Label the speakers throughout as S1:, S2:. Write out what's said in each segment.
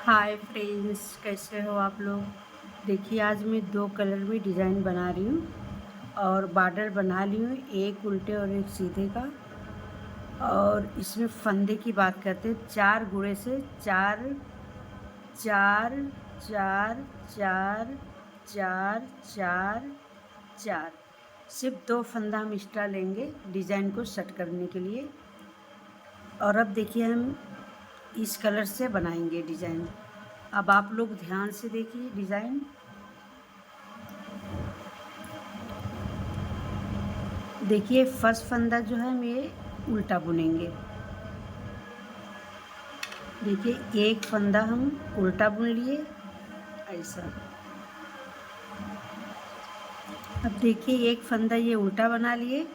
S1: Hi friends, कैसे हो आप लोग। देखिए, आज मैं दो कलर में डिज़ाइन बना रही हूँ और बॉर्डर बना ली हूँ, एक उल्टे और एक सीधे का। और इसमें फंदे की बात करते हैं। चार गुणे से चार चार चार चार चार चार चार, सिर्फ दो फंदा हम एक्स्ट्रा लेंगे डिज़ाइन को सेट करने के लिए। और अब देखिए, हम इस कलर से बनाएंगे डिज़ाइन। अब आप लोग ध्यान से देखिए डिज़ाइन। देखिए, फर्स्ट फंदा जो है हम ये उल्टा बुनेंगे। देखिए, एक फंदा हम उल्टा बुन लिए ऐसा। अब देखिए, एक फंदा ये उल्टा बना लिए।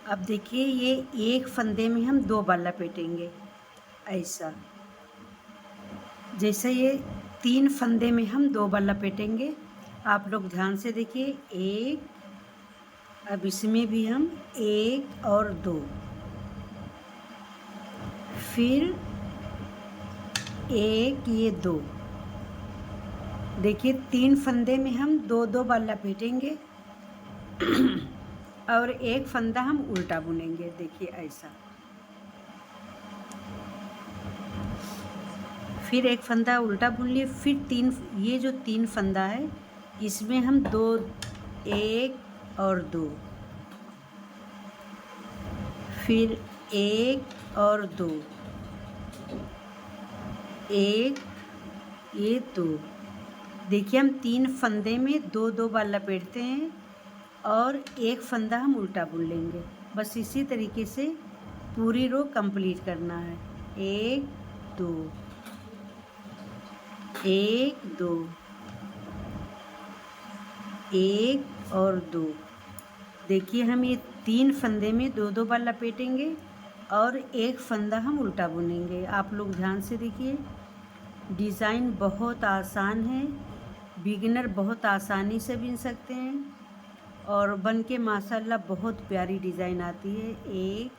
S1: अब देखिए, ये एक फंदे में हम दो बार लपेटेंगे ऐसा। जैसे ये तीन फंदे में हम दो बार लपेटेंगे। आप लोग ध्यान से देखिए। एक, अब इसमें भी हम एक और दो, फिर एक, ये दो। देखिए, तीन फंदे में हम दो दो बार लपेटेंगे और एक फंदा हम उल्टा बुनेंगे। देखिए ऐसा। फिर एक फंदा उल्टा बुन लिए। फिर तीन, ये जो तीन फंदा है इसमें हम दो, एक और दो, फिर एक और दो, एक, ये दो। देखिए, हम तीन फंदे में दो दो बार लपेटते हैं और एक फंदा हम उल्टा बुन लेंगे। बस इसी तरीके से पूरी रो कंप्लीट करना है। एक, दो, एक, दो, एक और दो। देखिए, हम ये तीन फंदे में दो दो बार लपेटेंगे और एक फंदा हम उल्टा बुनेंगे। आप लोग ध्यान से देखिए। डिज़ाइन बहुत आसान है, बिगिनर बहुत आसानी से बुन सकते हैं और बन के माशाल्लाह बहुत प्यारी डिज़ाइन आती है। एक,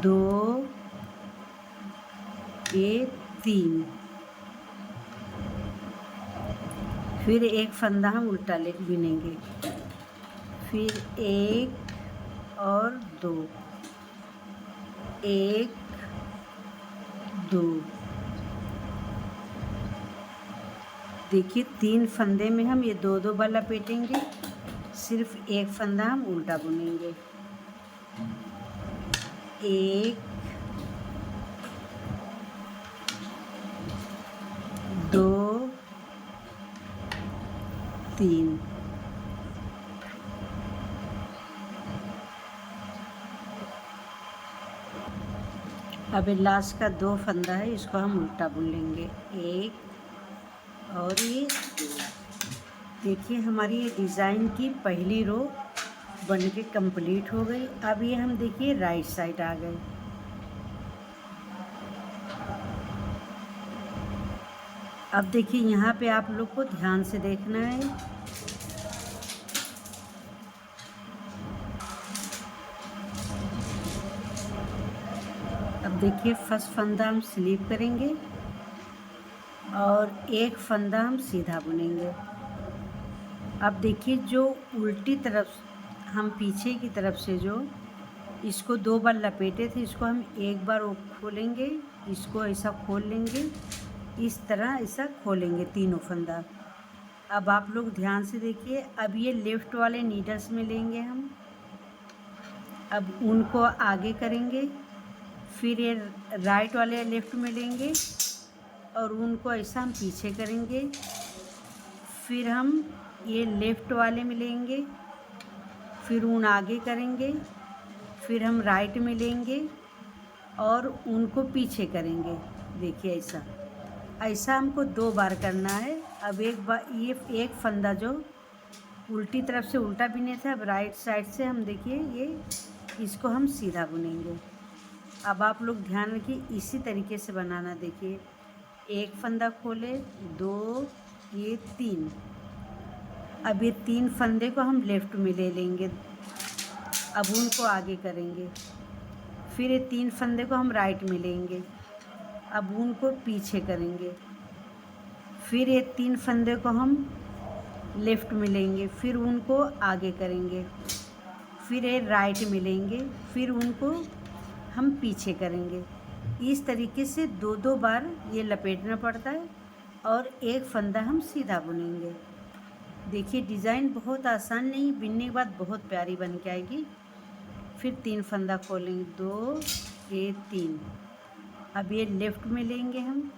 S1: दो, ये तीन, फिर एक फंदा हम उल्टा ले बुनेंगे, फिर एक और दो, एक, दो। देखिए, तीन फंदे में हम ये दो दो बार लपेटेंगे, सिर्फ एक फंदा हम उल्टा बुनेंगे। एक, दो, तीन। अब लास्ट का दो फंदा है, इसको हम उल्टा बुन लेंगे। एक और ये दो। देखिए, हमारी ये डिज़ाइन की पहली रो बन के कंप्लीट हो गई। अब ये हम देखिए राइट साइड आ गए। अब देखिए, यहाँ पे आप लोग को ध्यान से देखना है। अब देखिए, फर्स्ट फंदा हम स्लीप करेंगे और एक फंदा हम सीधा बुनेंगे। अब देखिए, जो उल्टी तरफ हम पीछे की तरफ से जो इसको दो बार लपेटे थे, इसको हम एक बार वो खोलेंगे, इसको ऐसा खोल लेंगे, इस तरह ऐसा खोलेंगे तीनों फंदा। अब आप लोग ध्यान से देखिए। अब ये लेफ़्ट वाले नीडल्स में लेंगे हम, अब उनको आगे करेंगे, फिर ये राइट वाले लेफ़्ट में लेंगे और उनको ऐसा हम पीछे करेंगे, फिर हम ये लेफ़्ट वाले में लेंगे, फिर ऊन आगे करेंगे, फिर हम राइट में लेंगे और उनको पीछे करेंगे। देखिए ऐसा ऐसा हमको दो बार करना है। अब एक बार ये एक फंदा जो उल्टी तरफ से उल्टा बुने थे, अब राइट साइड से हम देखिए ये इसको हम सीधा बुनेंगे। अब आप लोग ध्यान रखिए, इसी तरीके से बनाना। देखिए, एक फंदा खोले, दो, ये तीन। अब ये तीन फंदे को हम लेफ़्ट में ले लेंगे, अब उनको आगे करेंगे, फिर ये 3 फंदे को हम राइट में लेंगे, अब उनको पीछे करेंगे। फिर ये 3 फंदे को हम लेफ़्ट में लेंगे, फिर उनको आगे करेंगे। फिर ये राइट में लेंगे, फिर उनको हम पीछे करेंगे। इस तरीके से 2-2 बार ये लपेटना पड़ता है और एक फंदा हम सीधा बुनेंगे। देखिए डिज़ाइन बहुत आसान नहीं, बिनने के बाद बहुत प्यारी बन के आएगी। फिर 3 फंदा खोलेंगे, 2 ये 3। अब ये लेफ़्ट में लेंगे हम,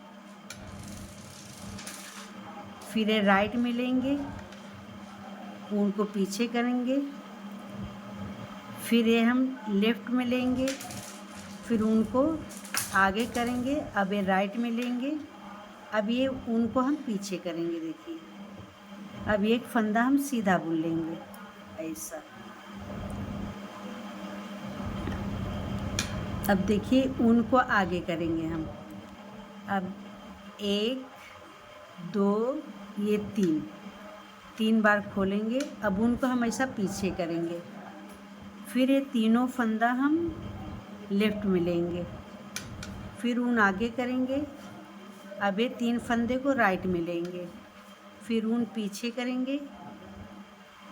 S1: फिर ये राइट में लेंगे, उनको पीछे करेंगे। फिर ये हम लेफ़्ट में लेंगे, फिर उनको आगे करेंगे। अब ये राइट में लेंगे, अब ये उनको हम पीछे करेंगे। देखिए अब एक फंदा हम सीधा बुन लेंगे ऐसा। अब देखिए उनको आगे करेंगे हम। अब 1 2 ये 3 बार खोलेंगे। अब उनको हम ऐसा पीछे करेंगे। फिर ये तीनों फंदा हम लेफ़्ट में लेंगे, फिर ऊन आगे करेंगे। अब ये 3 फंदे को राइट में लेंगे, फिर ऊन पीछे करेंगे।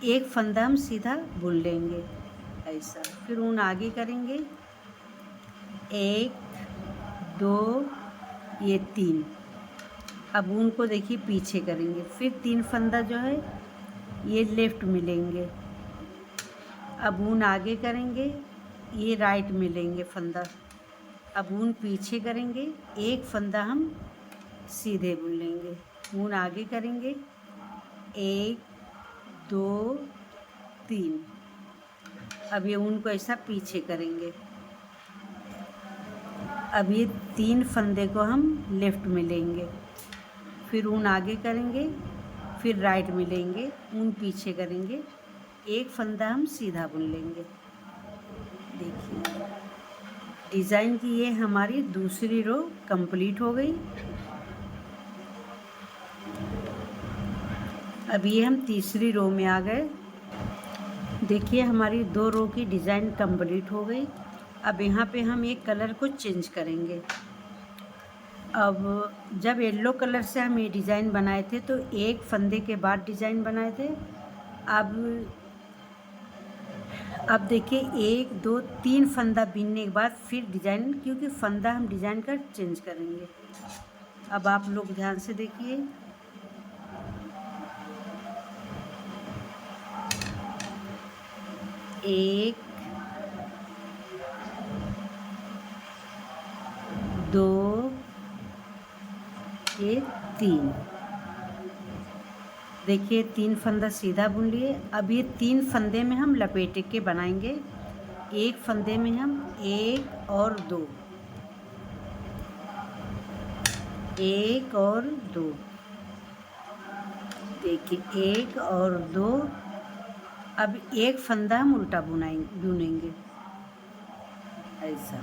S1: एक फंदा हम सीधा बुन लेंगे ऐसा। फिर ऊन आगे करेंगे, 1 2 ये 3। अब ऊन को देखिए पीछे करेंगे। फिर 3 फंदा जो है ये लेफ़्ट में लेंगे। अब ऊन आगे करेंगे, ये राइट में लेंगे फंदा। अब ऊन पीछे करेंगे, एक फंदा हम सीधे बुन लेंगे। ऊन आगे करेंगे, 1 2 3। अब ये ऊन को ऐसा पीछे करेंगे। अब ये 3 फंदे को हम लेफ़्ट में लेंगे, फिर ऊन आगे करेंगे, फिर राइट में लेंगे, ऊन पीछे करेंगे, एक फंदा हम सीधा बुन लेंगे। देखिए डिज़ाइन की ये हमारी दूसरी रो कंप्लीट हो गई। अब ये हम तीसरी रो में आ गए। देखिए हमारी 2 रो की डिज़ाइन कंप्लीट हो गई। अब यहाँ पे हम एक कलर को चेंज करेंगे। अब जब येलो कलर से हम ये डिज़ाइन बनाए थे तो एक फंदे के बाद डिज़ाइन बनाए थे। अब देखिए 1 2 3 फंदा बीनने के बाद फिर डिज़ाइन, क्योंकि फंदा हम डिज़ाइन का चेंज करेंगे। अब आप लोग ध्यान से देखिए, एक 2 ये 3। देखिए 3 फंदा सीधा बुन लिए। अब ये 3 फंदे में हम लपेट के बनाएंगे। एक फंदे में हम 1 और 2, 1 और 2। देखिए 1 और 2। अब एक फंदा हम उल्टा बुनेंगे ऐसा।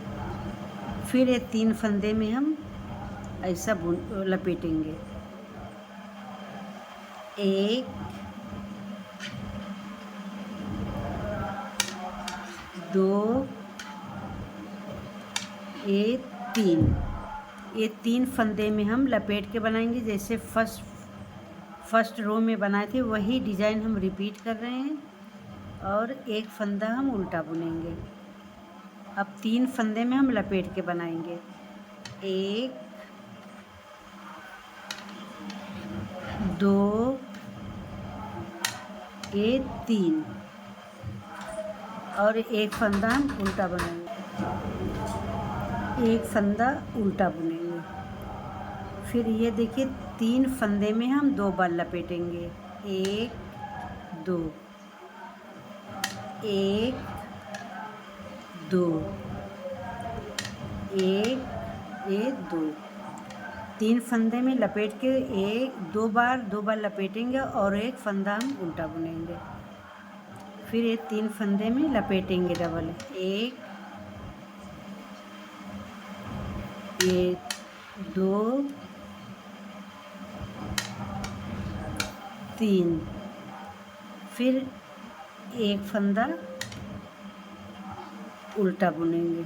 S1: फिर ये 3 फंदे में हम ऐसा लपेटेंगे। 1 2 ये 3। ये 3 फंदे में हम लपेट के बनाएंगे। जैसे फर्स्ट रो में बनाए थे वही डिज़ाइन हम रिपीट कर रहे हैं और एक फंदा हम उल्टा बुनेंगे। अब 3 फंदे में हम लपेट के बनाएंगे। 1 2 ये 3 और एक फंदा हम उल्टा बनाएंगे। एक फंदा उल्टा बुनेंगे। फिर ये देखिए 3 फंदे में हम 2 बार लपेटेंगे। 1 2 1 2 1 ये 2। 3 फंदे में लपेट के 2 बार लपेटेंगे और एक फंदा हम उल्टा बुनेंगे। फिर ये 3 फंदे में लपेटेंगे डबल। 1 ये 2 3। फिर एक फंदा उल्टा बुनेंगे।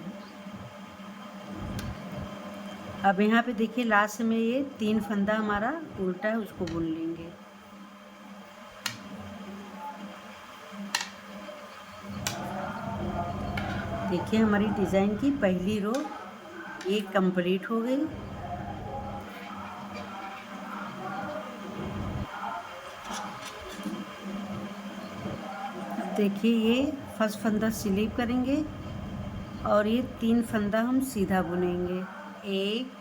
S1: अब यहाँ पे देखिए लास्ट में ये 3 फंदा हमारा उल्टा है, उसको बुन लेंगे। देखिए हमारी डिज़ाइन की पहली रो ये कंप्लीट हो गई। देखिए ये फर्स्ट फंदा स्लिप करेंगे और ये 3 फंदा हम सीधा बुनेंगे। 1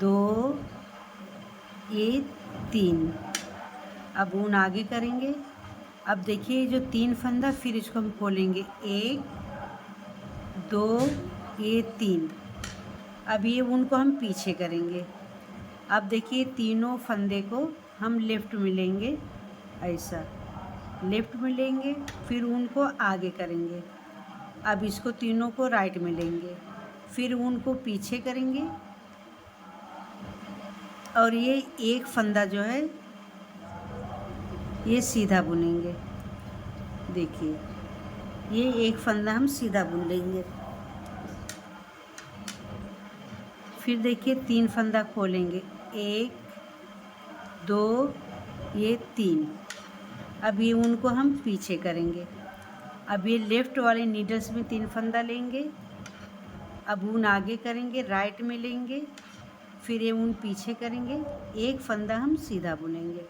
S1: 2 ये 3। अब ऊन आगे करेंगे। अब देखिए जो 3 फंदा फिर इसको हम खोलेंगे। 1 2 ये 3। अब ये ऊन को हम पीछे करेंगे। अब देखिए तीनों फंदे को हम लेफ़्ट में लेंगे, ऐसा लेफ़्ट में लेंगे, फिर ऊन को आगे करेंगे। अब इसको तीनों को राइट में लेंगे, फिर ऊन को पीछे करेंगे और ये एक फंदा जो है ये सीधा बुनेंगे। देखिए ये एक फंदा हम सीधा बुन लेंगे। फिर देखिए 3 फंदा खोलेंगे। 1 2 ये 3। अब ये ऊन को हम पीछे करेंगे। अब ये लेफ़्ट वाले नीडल्स में 3 फंदा लेंगे। अब ऊन आगे करेंगे, राइट में लेंगे, फिर ये ऊन पीछे करेंगे। एक फंदा हम सीधा बुनेंगे।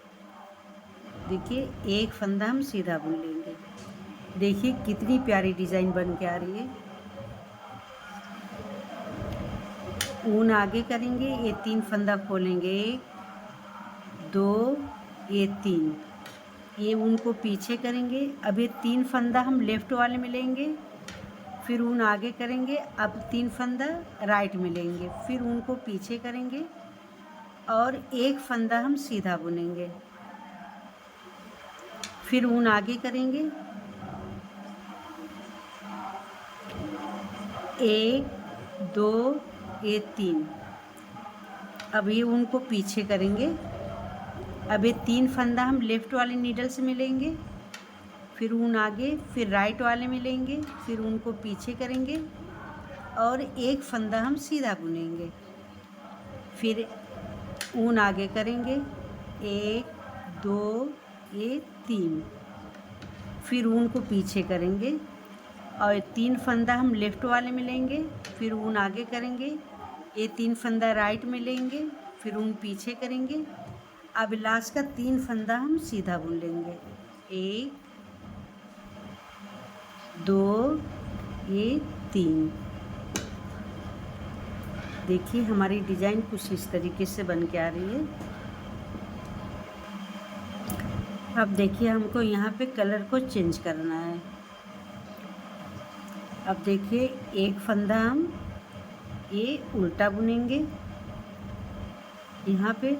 S1: देखिए एक फंदा हम सीधा बुन लेंगे। देखिए कितनी प्यारी डिज़ाइन बन के आ रही है। ऊन आगे करेंगे, ये 3 फंदा खोलेंगे। 1 2 ये 3। ये ऊन को पीछे करेंगे। अब ये 3 फंदा हम लेफ़्ट वाले में लेंगे, फिर ऊन आगे करेंगे। अब 3 फंदा राइट में लेंगे, फिर ऊन को पीछे करेंगे और एक फंदा हम सीधा बुनेंगे। फिर ऊन आगे करेंगे। 1 2 ये 3। अब ये ऊन को पीछे करेंगे। अब ये 3 फंदा हम लेफ़्ट वाले नीडल से मिलेंगे, फिर ऊन आगे, फिर राइट वाले में लेंगे, फिर ऊन को पीछे करेंगे और एक फंदा हम सीधा बुनेंगे। फिर ऊन आगे करेंगे। 1 2 ये 3। फिर ऊन को पीछे करेंगे और 3 फंदा हम लेफ़्ट वाले में लेंगे, फिर ऊन आगे करेंगे। ये 3 फंदा राइट में लेंगे, फिर ऊन पीछे करेंगे। अब लास्ट का 3 फंदा हम सीधा बुन लेंगे। 1 2 ये 3। देखिए हमारी डिज़ाइन कुछ इस तरीके से बन के आ रही है। अब देखिए हमको यहाँ पे कलर को चेंज करना है। अब देखिए एक फंदा हम ये उल्टा बुनेंगे यहाँ पे।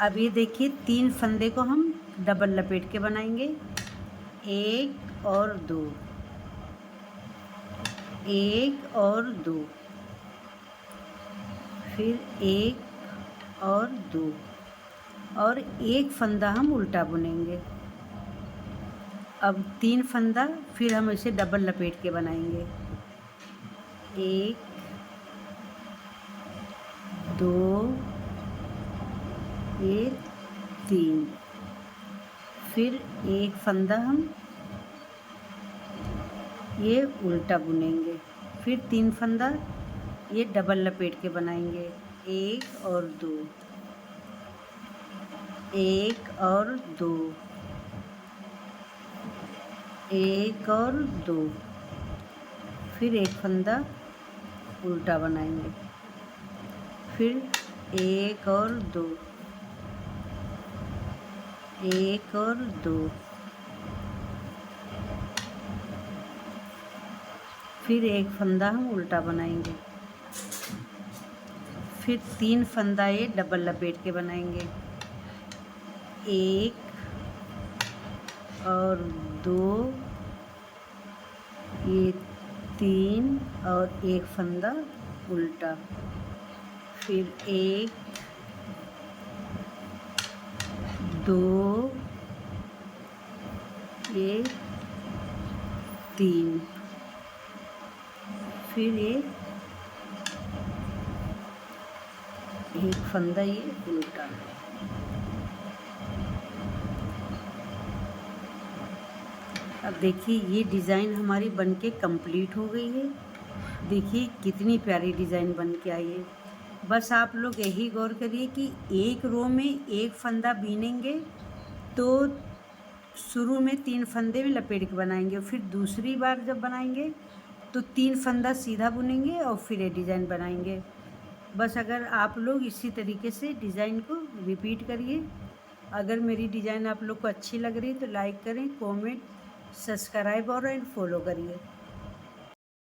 S1: अब ये देखिए 3 फंदे को हम डबल लपेट के बनाएंगे। 1 और 2 1 और 2, फिर 1 और 2 और एक फंदा हम उल्टा बुनेंगे। अब 3 फंदा फिर हम इसे डबल लपेट के बनाएंगे। 1 2 ये 3। फिर एक फंदा हम ये उल्टा बुनेंगे, फिर 3 फंदा ये डबल लपेट के बनाएंगे। 1 और 2 1 और 2 1 और 2, फिर एक फंदा उल्टा बनाएंगे, फिर 1 और 2 1 और 2, फिर एक फंदा हम उल्टा बनाएंगे, फिर 3 फंदा ये डबल लपेट के बनाएंगे। 1 और 2 ये 3 और एक फंदा उल्टा, फिर 1 2 ये 3, फिर ये एक फंदा ये उल्टा। अब देखिए ये डिज़ाइन हमारी बनके कंप्लीट हो गई है। देखिए कितनी प्यारी डिज़ाइन बन के आई है। बस आप लोग यही गौर करिए कि एक रो में एक फंदा बीनेंगे तो शुरू में 3 फंदे में लपेट के बनाएंगे, फिर दूसरी बार जब बनाएंगे तो 3 फंदा सीधा बुनेंगे और फिर ये डिज़ाइन बनाएंगे। बस अगर आप लोग इसी तरीके से डिज़ाइन को रिपीट करिए। अगर मेरी डिज़ाइन आप लोग को अच्छी लग रही तो लाइक करें, कमेंट, सब्सक्राइब और फॉलो करिए।